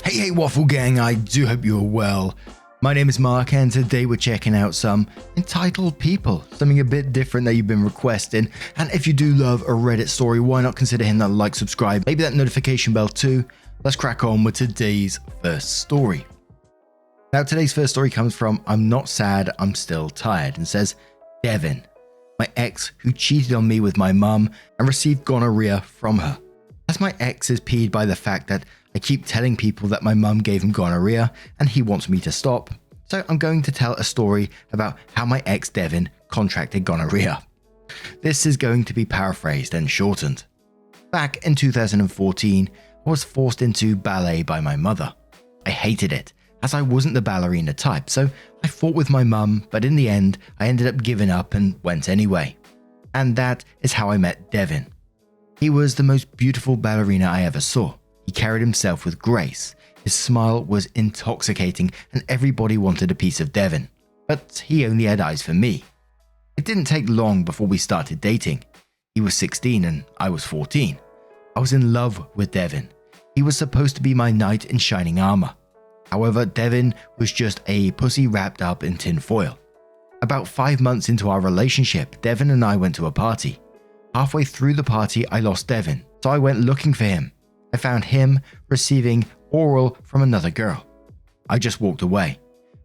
Hey Waffle Gang, I do hope you're well. My name is Mark and today we're checking out some entitled people, something a bit different that you've been requesting. And if you do love a Reddit story, why not consider hitting that like, subscribe, maybe that notification bell too. Let's crack on with today's first story. Now today's first story comes from I'm Not Sad, I'm Still Tired and says, Devin, my ex who cheated on me with my mum and received gonorrhea from her. As my ex is peeved by the fact that I keep telling people that my mum gave him gonorrhea and he wants me to stop. So I'm going to tell a story about how my ex Devin contracted gonorrhea. This is going to be paraphrased and shortened. Back in 2014, I was forced into ballet by my mother. I hated it as I wasn't the ballerina type, so I fought with my mum, but in the end I ended up giving up and went anyway. And that is how I met Devin. He was the most beautiful ballerina I ever saw. He carried himself with grace, his smile was intoxicating and everybody wanted a piece of Devin. But he only had eyes for me. It didn't take long before we started dating. He was 16 and I was 14. I was in love with Devin. He was supposed to be my knight in shining armor. However, Devin was just a pussy wrapped up in tin foil. About 5 months into our relationship, Devin and I went to a party. Halfway through the party, I lost Devin, so I went looking for him. I found him receiving oral from another girl. I just walked away.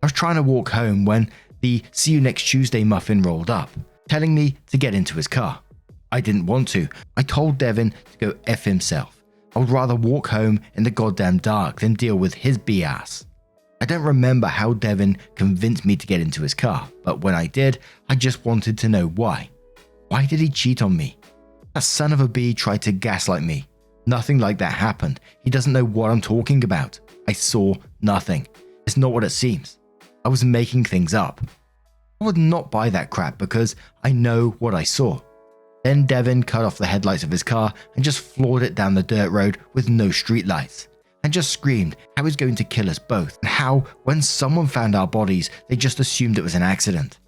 I was trying to walk home when the "See you next Tuesday" muffin rolled up, telling me to get into his car. I didn't want to. I told Devin to go F himself. I would rather walk home in the goddamn dark than deal with his b-ass. I don't remember how Devin convinced me to get into his car, but when I did, I just wanted to know why. Why did he cheat on me? That son of a bee tried to gaslight me. Nothing like that happened. He doesn't know what I'm talking about. I saw nothing. It's not what it seems. I was making things up. I would not buy that crap because I know what I saw. Then Devin cut off the headlights of his car and just floored it down the dirt road with no streetlights. And just screamed how he was going to kill us both and how when someone found our bodies, they just assumed it was an accident.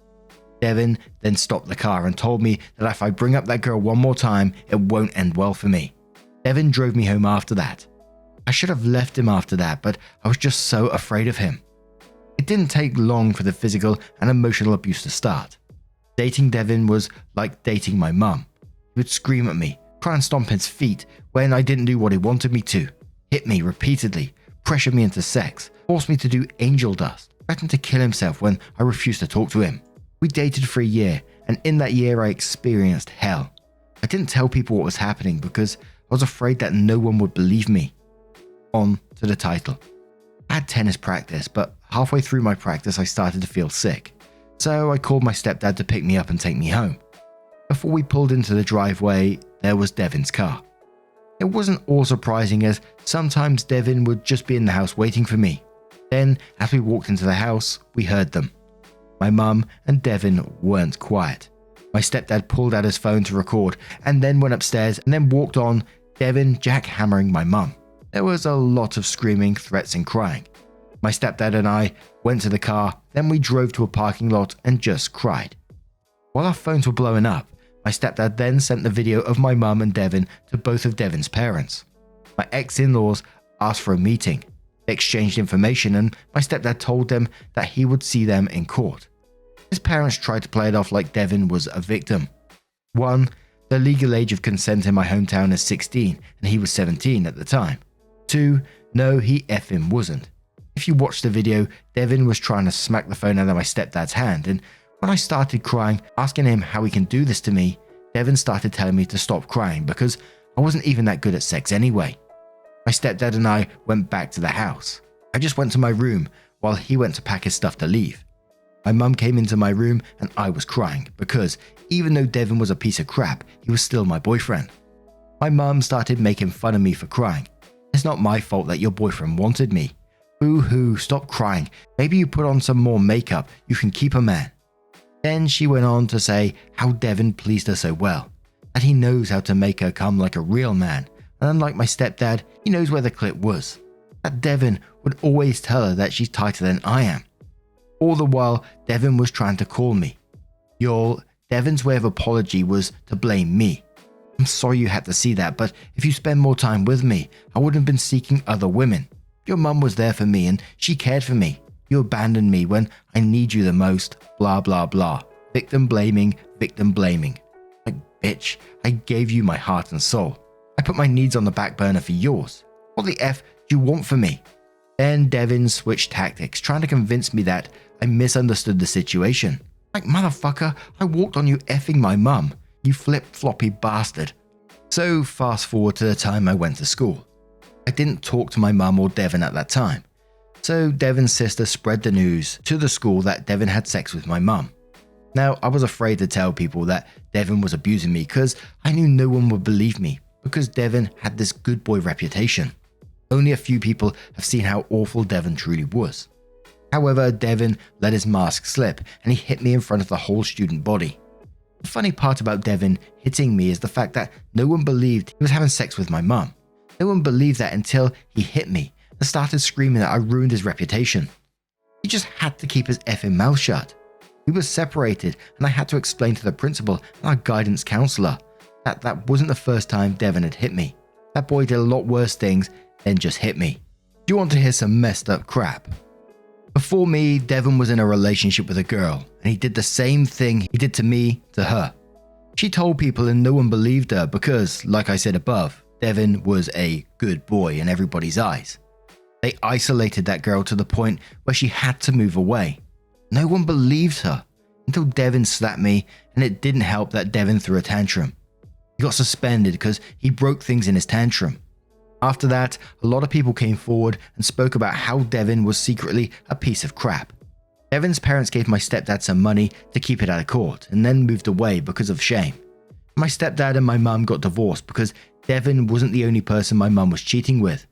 Devin then stopped the car and told me that if I bring up that girl one more time, it won't end well for me. Devin drove me home after that. I should have left him after that, but I was just so afraid of him. It didn't take long for the physical and emotional abuse to start. Dating Devin was like dating my mum. He would scream at me, try and stomp his feet when I didn't do what he wanted me to, hit me repeatedly, pressured me into sex, forced me to do angel dust, threatened to kill himself when I refused to talk to him. We dated for a year, and in that year I experienced hell. I didn't tell people what was happening because I was afraid that no one would believe me. On to the title. I had tennis practice, but halfway through my practice I started to feel sick. So I called my stepdad to pick me up and take me home. Before we pulled into the driveway, there was Devin's car. It wasn't all surprising as sometimes Devin would just be in the house waiting for me. Then, as we walked into the house, we heard them. My mum and Devin weren't quiet. My stepdad pulled out his phone to record and then went upstairs and then walked on, Devin jackhammering my mum. There was a lot of screaming, threats and crying. My stepdad and I went to the car, then we drove to a parking lot and just cried. While our phones were blowing up, my stepdad then sent the video of my mum and Devin to both of Devin's parents. My ex-in-laws asked for a meeting. They exchanged information and my stepdad told them that he would see them in court. His parents tried to play it off like Devin was a victim. 1. The legal age of consent in my hometown is 16 and he was 17 at the time. 2. No, he effing wasn't. If you watch the video, Devin was trying to smack the phone out of my stepdad's hand, and when I started crying, asking him how he can do this to me, Devin started telling me to stop crying because I wasn't even that good at sex anyway. My stepdad and I went back to the house. I just went to my room while he went to pack his stuff to leave. My mum came into my room and I was crying because even though Devin was a piece of crap, he was still my boyfriend. My mum started making fun of me for crying. It's not my fault that your boyfriend wanted me. Boo-hoo, stop crying. Maybe you put on some more makeup, you can keep a man. Then she went on to say how Devin pleased her so well, that he knows how to make her come like a real man, and unlike my stepdad, he knows where the clit was. That Devin would always tell her that she's tighter than I am. All the while, Devin was trying to call me. Y'all, Devin's way of apology was to blame me. I'm sorry you had to see that, but if you spend more time with me, I wouldn't have been seeking other women. Your mum was there for me and she cared for me. You abandoned me when I need you the most. Blah, blah, blah. Victim blaming, victim blaming. Like, bitch, I gave you my heart and soul. I put my needs on the back burner for yours. What the F do you want from me? Then Devin switched tactics, trying to convince me that I misunderstood the situation. Like, motherfucker, I walked on you effing my mum. You flip-floppy bastard. So fast forward to the time I went to school. I didn't talk to my mum or Devin at that time. So Devin's sister spread the news to the school that Devin had sex with my mum. Now, I was afraid to tell people that Devin was abusing me because I knew no one would believe me because Devin had this good boy reputation. Only a few people have seen how awful Devin truly was. However, Devin let his mask slip and he hit me in front of the whole student body. The funny part about Devin hitting me is the fact that no one believed he was having sex with my mum. No one believed that until he hit me and started screaming that I ruined his reputation. He just had to keep his effing mouth shut. We were separated and I had to explain to the principal and our guidance counselor that that wasn't the first time Devin had hit me. That boy did a lot worse things than just hit me. Do you want to hear some messed up crap? Before me, Devin was in a relationship with a girl and he did the same thing he did to me to her. She told people and no one believed her because, like I said above, Devin was a good boy in everybody's eyes. They isolated that girl to the point where she had to move away. No one believed her until Devin slapped me, and it didn't help that Devin threw a tantrum. He got suspended because he broke things in his tantrum. After that, a lot of people came forward and spoke about how Devin was secretly a piece of crap. Devin's parents gave my stepdad some money to keep it out of court and then moved away because of shame. My stepdad and my mum got divorced because Devin wasn't the only person my mum was cheating with.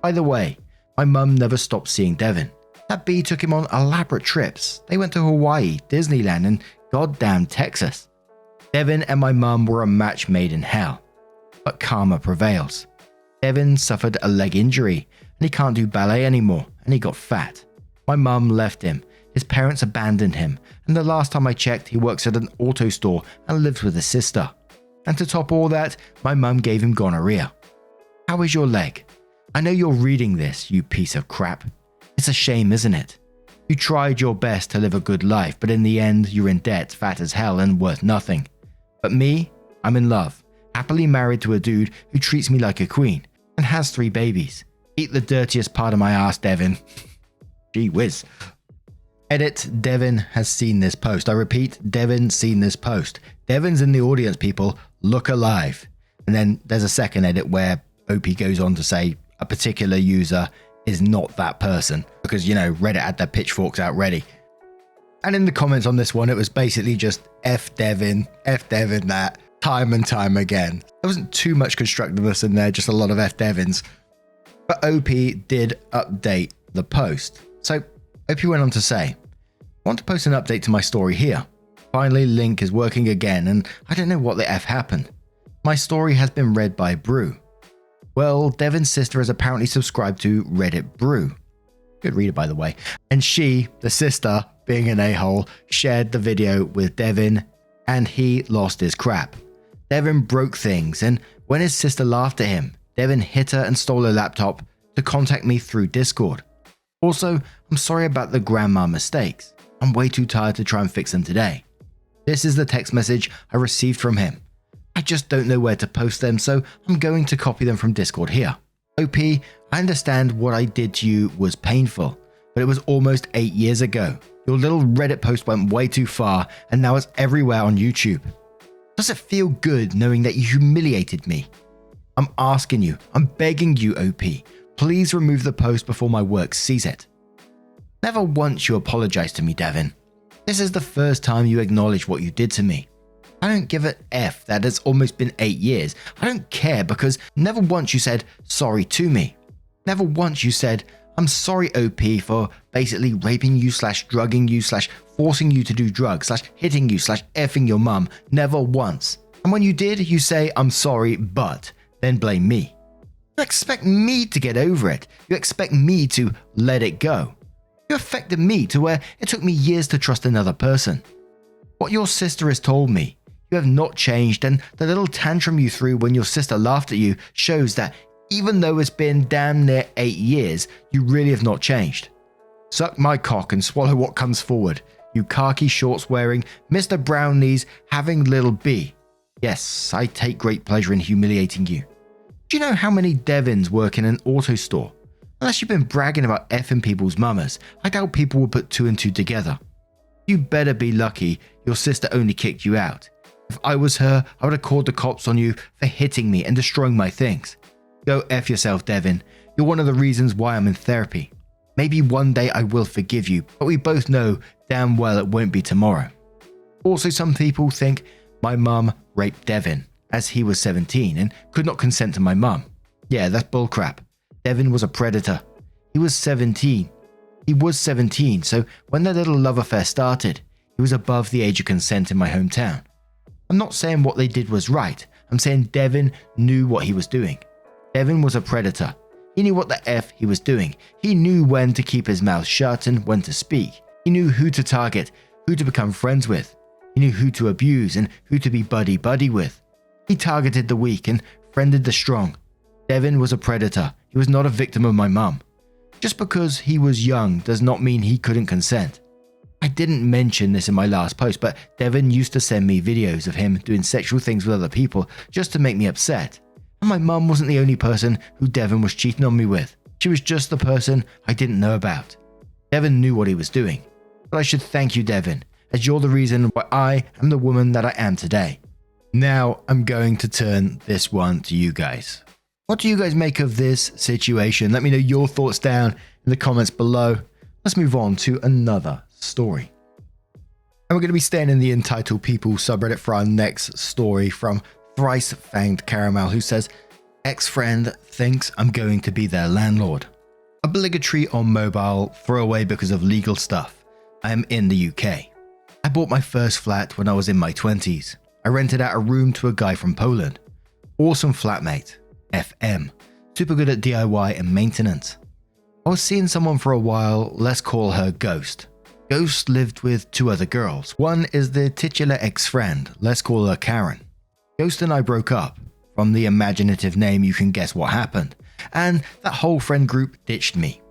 By the way, my mum never stopped seeing Devin. That bee took him on elaborate trips. They went to Hawaii, Disneyland, and goddamn Texas. Devin and my mum were a match made in hell. But karma prevails. Devin suffered a leg injury, and he can't do ballet anymore, and he got fat. My mum left him, his parents abandoned him, and the last time I checked, he works at an auto store and lives with his sister. And to top all that, my mum gave him gonorrhea. How is your leg? I know you're reading this, you piece of crap. It's a shame, isn't it? You tried your best to live a good life, but in the end, you're in debt, fat as hell, and worth nothing. But me, I'm in love, happily married to a dude who treats me like a queen, and has 3 babies. Eat the dirtiest part of my ass, Devin. Gee whiz. Edit, Devin has seen this post. I repeat, Devin's seen this post. Devin's in the audience, people. Look alive. And then there's a second edit where OP goes on to say a particular user is not that person. Because, you know, Reddit had their pitchforks out ready. And in the comments on this one, it was basically just F Devin that, time and time again. There wasn't too much constructiveness in there, just a lot of F Devins. But OP did update the post. So OP went on to say, I want to post an update to my story here. Finally, Link is working again, and I don't know what the F happened. My story has been read by Brew. Well, Devin's sister has apparently subscribed to Reddit Brew. Good reader, by the way. And she, the sister, being an a-hole, shared the video with Devin, and he lost his crap. Devin broke things, and when his sister laughed at him, Devin hit her and stole her laptop to contact me through Discord. Also, I'm sorry about the grandma mistakes. I'm way too tired to try and fix them today. This is the text message I received from him. I just don't know where to post them, so I'm going to copy them from Discord here. OP, I understand what I did to you was painful, but it was almost 8 years ago. Your little Reddit post went way too far, and now it's everywhere on YouTube. Does it feel good knowing that you humiliated me? I'm asking you, I'm begging you, OP, please remove the post before my work sees it. Never once you apologized to me, Devin. This is the first time you acknowledge what you did to me. I don't give a F that it's almost been 8 years. I don't care because never once you said sorry to me. Never once you said, I'm sorry OP for basically raping you / drugging you / forcing you to do drugs / hitting you / effing your mum. Never once. And when you did, you say, I'm sorry, but then blame me. You expect me to get over it. You expect me to let it go. You affected me to where it took me years to trust another person. What your sister has told me, you have not changed, and the little tantrum you threw when your sister laughed at you shows that Even though it's been damn near 8 years, you really have not changed. Suck my cock and swallow what comes forward, you khaki shorts wearing Mr. Brown Knees having little B. Yes, I take great pleasure in humiliating you. Do you know how many Devins work in an auto store? Unless you've been bragging about effing people's mamas, I doubt people will put 2 and 2 together. You better be lucky your sister only kicked you out. If I was her, I would have called the cops on you for hitting me and destroying my things. Go F yourself, Devin. You're one of the reasons why I'm in therapy. Maybe one day I will forgive you, but we both know damn well it won't be tomorrow. Also, some people think my mum raped Devin, as he was 17 and could not consent to my mum. Yeah, that's bullcrap. Devin was a predator. He was 17. He was 17, so when their little love affair started, he was above the age of consent in my hometown. I'm not saying what they did was right. I'm saying Devin knew what he was doing. Devin was a predator. He knew what the F he was doing. He knew when to keep his mouth shut and when to speak. He knew who to target, who to become friends with. He knew who to abuse and who to be buddy-buddy with. He targeted the weak and friended the strong. Devin was a predator. He was not a victim of my mum. Just because he was young does not mean he couldn't consent. I didn't mention this in my last post, but Devin used to send me videos of him doing sexual things with other people just to make me upset. And my mum wasn't the only person who Devin was cheating on me with. She was just the person I didn't know about. Devin knew what he was doing. But I should thank you, Devin, as you're the reason why I am the woman that I am today. Now I'm going to turn this one to you guys. What do you guys make of this situation? Let me know your thoughts down in the comments below. Let's move on to another story. And we're going to be staying in the entitled people subreddit for our next story from Thrice Fanged Caramel, who says, ex-friend thinks I'm going to be their landlord. Obligatory on mobile, throwaway because of legal stuff. I am in the UK. I bought my first flat when I was in my 20s. I rented out a room to a guy from Poland. Awesome flatmate. FM. Super good at DIY and maintenance. I was seeing someone for a while, let's call her Ghost. Ghost lived with 2 other girls. One is the titular ex-friend, let's call her Karen. Ghost and I broke up. From the imaginative name you can guess what happened. And that whole friend group ditched me.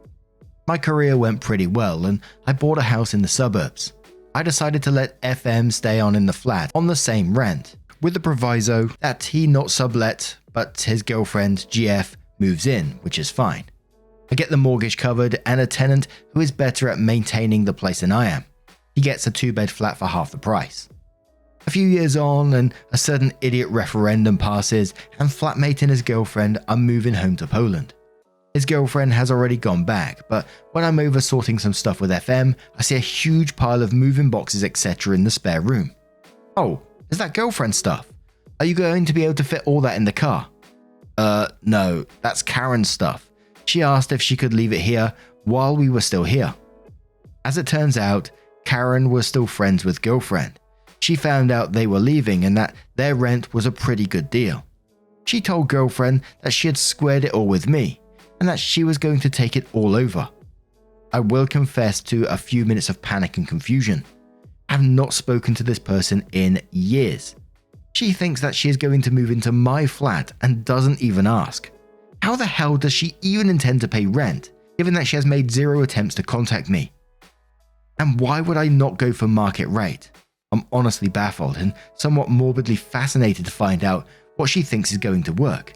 My career went pretty well and I bought a house in the suburbs. I decided to let FM stay on in the flat on the same rent, with the proviso that he not sublet, but his girlfriend GF moves in, which is fine. I get the mortgage covered and a tenant who is better at maintaining the place than I am. He gets a 2-bed flat for half the price. A few years on and a certain idiot referendum passes and flatmate and his girlfriend are moving home to Poland. His girlfriend has already gone back, but when I'm over sorting some stuff with FM, I see a huge pile of moving boxes etc. in the spare room. Oh, is that girlfriend stuff? Are you going to be able to fit all that in the car? No, that's Karen's stuff. She asked if she could leave it here while we were still here. As it turns out, Karen was still friends with girlfriend. She found out they were leaving and that their rent was a pretty good deal. She told girlfriend that she had squared it all with me and that she was going to take it all over. I will confess to a few minutes of panic and confusion. I have not spoken to this person in years. She thinks that she is going to move into my flat and doesn't even ask. How the hell does she even intend to pay rent, given that she has made 0 attempts to contact me? And why would I not go for market rate? I'm honestly baffled and somewhat morbidly fascinated to find out what she thinks is going to work.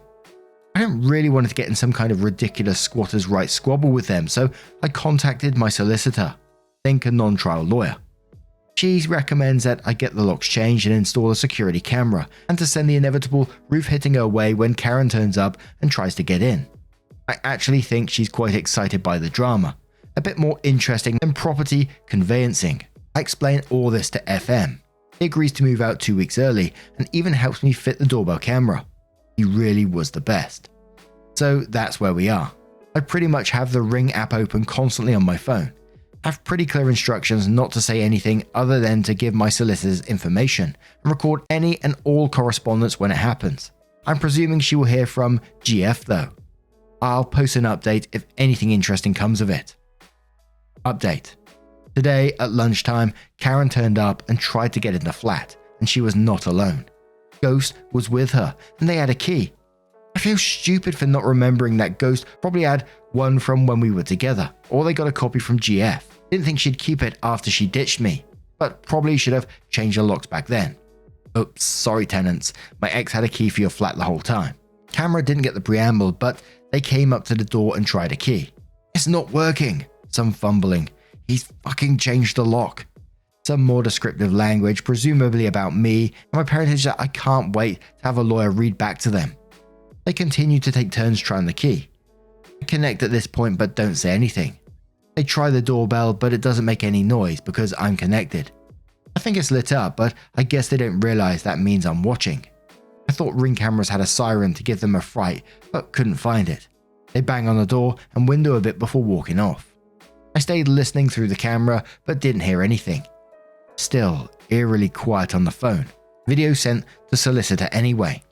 I don't really want to get in some kind of ridiculous squatters' rights squabble with them, so I contacted my solicitor, think a non-trial lawyer. She recommends that I get the locks changed and install a security camera, and to send the inevitable roof hitting her way when Karen turns up and tries to get in. I actually think she's quite excited by the drama, a bit more interesting than property conveyancing. I explain all this to FM. He agrees to move out 2 weeks early and even helps me fit the doorbell camera. He really was the best. So that's where we are. I pretty much have the Ring app open constantly on my phone. I have pretty clear instructions not to say anything other than to give my solicitors information and record any and all correspondence when it happens. I'm presuming she will hear from GF though. I'll post an update if anything interesting comes of it. Update. Today at lunchtime, Karen turned up and tried to get in the flat, and she was not alone. Ghost was with her, and they had a key. I I feel stupid for not remembering that Ghost probably had one from when we were together, or they got a copy from GF. Didn't think she'd keep it after she ditched me, but probably should have changed the locks back then. Oops, sorry tenants, my ex had a key for your flat the whole time. Camera didn't get the preamble, but they came up to the door and tried a key. It's not working. Some fumbling. He's fucking changed the lock. Some more descriptive language, presumably about me and my parentage that I can't wait to have a lawyer read back to them. They continue to take turns trying the key. I connect at this point but don't say anything. They try the doorbell but it doesn't make any noise because I'm connected. I think it's lit up, but I guess they don't realize that means I'm watching. I thought Ring cameras had a siren to give them a fright, but couldn't find it. They bang on the door and window a bit before walking off. I stayed listening through the camera, but didn't hear anything. Still, eerily quiet on the phone. Video sent to solicitor anyway.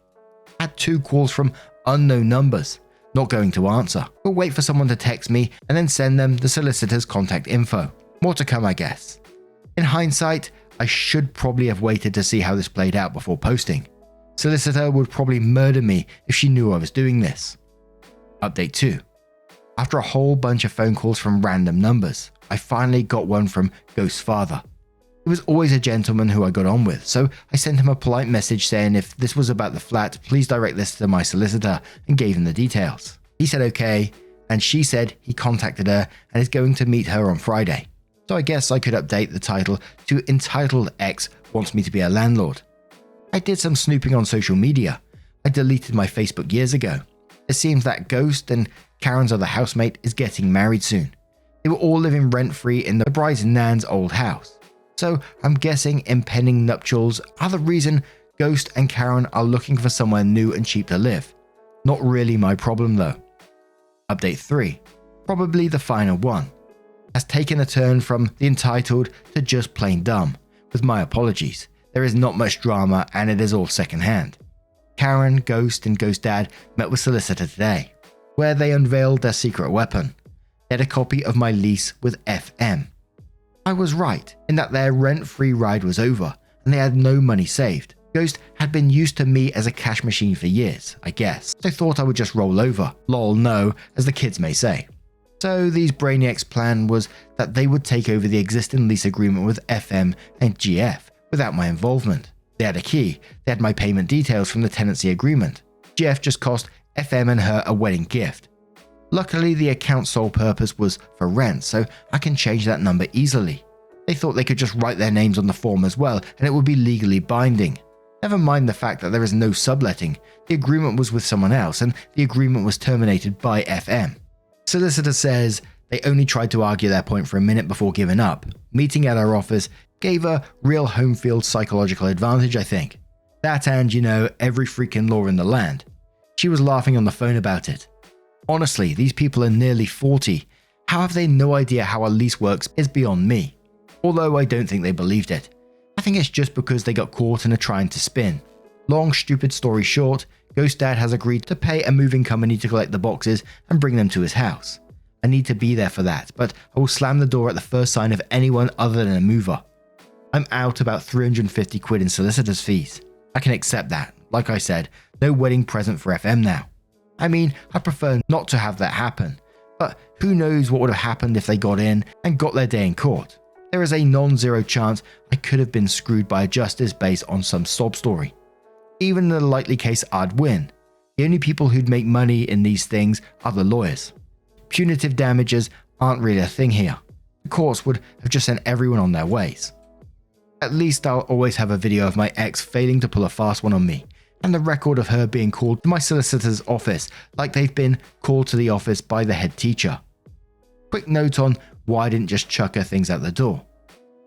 Had 2 calls from unknown numbers. Not going to answer. We'll wait for someone to text me and then send them the solicitor's contact info. More to come, I guess. In hindsight, I should probably have waited to see how this played out before posting. Solicitor would probably murder me if she knew I was doing this. Update 2. After a whole bunch of phone calls from random numbers, I finally got one from Ghost's father. He was always a gentleman who I got on with, so I sent him a polite message saying if this was about the flat, please direct this to my solicitor, and gave him the details. He said okay, and she said he contacted her and is going to meet her on Friday. So I guess I could update the title to Entitled X Wants Me to Be a Landlord. I did some snooping on social media. I deleted my Facebook years ago. It seems that Ghost and Karen's other housemate is getting married soon. They were all living rent-free in the bride's nan's old house. So I'm guessing impending nuptials are the reason Ghost and Karen are looking for somewhere new and cheap to live. Not really my problem though. Update 3. Probably the final one. Has taken a turn from the entitled to just plain dumb. With my apologies. There is not much drama and it is all secondhand. Karen, Ghost and Ghost Dad met with solicitor today, where they unveiled their secret weapon. They had a copy of my lease with FM. I was right in that their rent-free ride was over and they had no money saved. Ghost had been used to me as a cash machine for years, I guess. So thought I would just roll over. Lol no, as the kids may say. So these brainiacs' plan was that they would take over the existing lease agreement with FM and GF without my involvement. They had a key, they had my payment details from the tenancy agreement. GF just cost FM and her a wedding gift. Luckily the account's sole purpose was for rent, so I can change that number easily. They thought they could just write their names on the form as well and it would be legally binding. Never mind the fact that there is no subletting, the agreement was with someone else and the agreement was terminated by FM. Solicitor says they only tried to argue their point for a minute before giving up. Meeting at our office gave a real home field psychological advantage, I think. That and, every freaking law in the land. She was laughing on the phone about it. Honestly, these people are nearly 40. How have they no idea how a lease works is beyond me. Although I don't think they believed it. I think it's just because they got caught in a trying to spin. Long stupid story short, Ghost Dad has agreed to pay a moving company to collect the boxes and bring them to his house. I need to be there for that, but I will slam the door at the first sign of anyone other than a mover. I'm out about 350 quid in solicitor's fees. I can accept that. Like I said, no wedding present for FM now. I mean, I prefer not to have that happen, but who knows what would have happened if they got in and got their day in court. There is a non-zero chance I could have been screwed by a justice based on some sob story. Even in the likely case I'd win. The only people who'd make money in these things are the lawyers. Punitive damages aren't really a thing here. The courts would have just sent everyone on their ways. At least I'll always have a video of my ex failing to pull a fast one on me, and the record of her being called to my solicitor's office like they've been called to the office by the head teacher. Quick note on why I didn't just chuck her things out the door.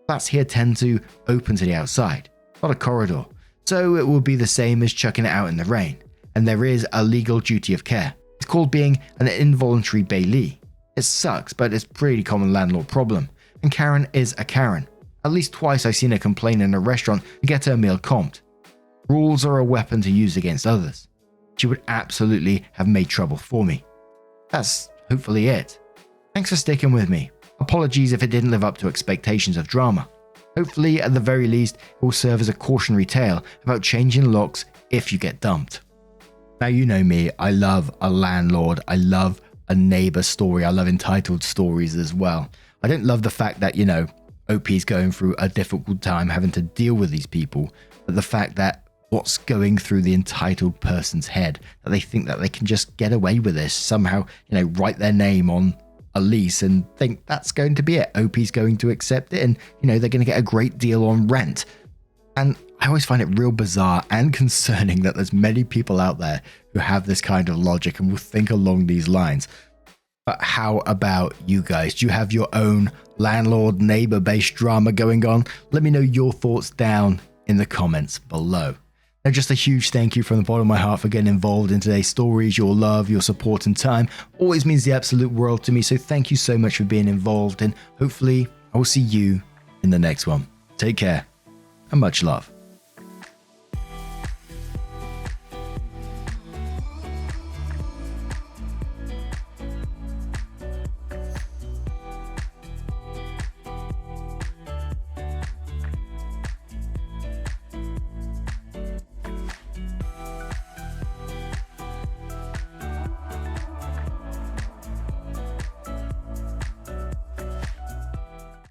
Flats here tend to open to the outside, not a corridor, so it will be the same as chucking it out in the rain, and there is a legal duty of care. It's called being an involuntary bailee. It sucks, but it's a pretty common landlord problem, and Karen is a Karen. At least twice I've seen her complain in a restaurant to get her meal comped. Rules are a weapon to use against others. She would absolutely have made trouble for me. That's hopefully it. Thanks for sticking with me. Apologies if it didn't live up to expectations of drama. Hopefully, at the very least, it will serve as a cautionary tale about changing locks if you get dumped. Now, you know me, I love a landlord, I love a neighbor story, I love entitled stories as well. I don't love the fact that, OP's going through a difficult time having to deal with these people, but the fact that what's going through the entitled person's head, that they think that they can just get away with this, somehow, write their name on a lease and think that's going to be it. OP's going to accept it and, they're going to get a great deal on rent. And I always find it real bizarre and concerning that there's many people out there who have this kind of logic and will think along these lines. But how about you guys? Do you have your own landlord neighbor based drama going on? Let me know your thoughts down in the comments below. Now, just a huge thank you from the bottom of my heart for getting involved in today's stories. Your love, your support and time always means the absolute world to me. So thank you so much for being involved, and hopefully I will see you in the next one. Take care and much love.